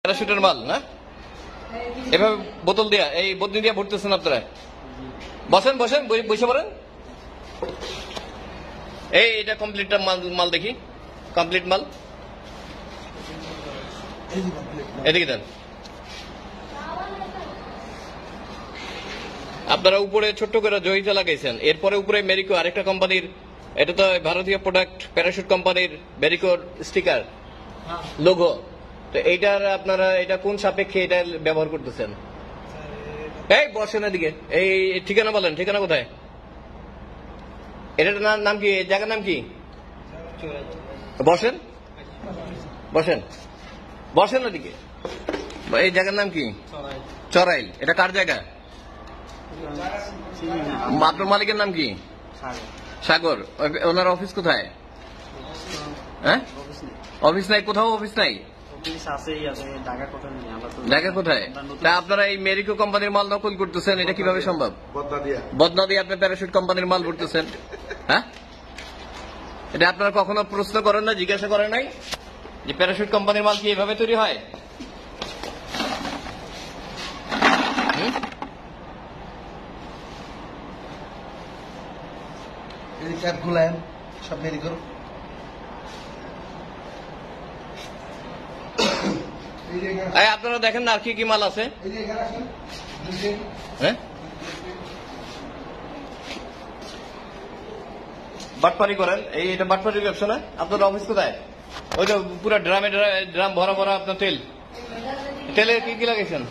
প্যারাশুটের মাল না, এভাবে বোতল দিয়া এই বদনি দিয়া ভরতেছেন আপনারা। বসেন বসেন, বসে পড়েন। এই এটা কমপ্লিটটা মাল দেখি, কমপ্লিট মাল এদিকে দেন। আপনারা উপরে ছোট্ট করে জয়িতা লাগাইছেন, এরপরে উপরে মেরিকো আরেকটা কোম্পানির, এটা তো ভারতীয় প্রোডাক্ট, প্যারাশুট কোম্পানির মেরিকোর স্টিকার লোগো। তো এইটার আপনারা এটা কোন সাপেক্ষে এটা ব্যবহার করতেছেন? এই বসেন এদিকে, এই ঠিকানা বলেন, ঠিকানা কোথায়? এটার নাম কি, জায়গার নাম কি? বসেন বসেন বসেন ওদিকে। এই জায়গার নাম কি? চরাইল। এটা কার জায়গা? আপনার মালিকের নাম কি? সাগর। ওনার অফিস কোথায়? হ্যাঁ, অফিস নাই, কোথাও অফিস নাই। ঢাকা কোথায়? তা আপনারা এই মেরিকো কোম্পানির মাল নকল করতেছেন, এটা কিভাবে সম্ভব? বদনা দিয়ে আপনি প্যারাশুট কোম্পানির মাল ভরতেছেন। হ্যাঁ, এটা আপনারা কখনো প্রশ্ন করেন না, জিজ্ঞাসা করেন নাই যে প্যারাশুট কোম্পানির মাল কি এভাবে তৈরি হয়? সব মেরিকো আপনারা দেখেন না আর কি কি মাল আছে। হ্যাঁ, বাটপারি করেন, এটা বাটপারির ব্যবসা না? আপনার অফিস কোথায়? ওই তো পুরো ড্রাম ভরা ভরা আপনার তেল, তেলে কি কি লাগাইছেন?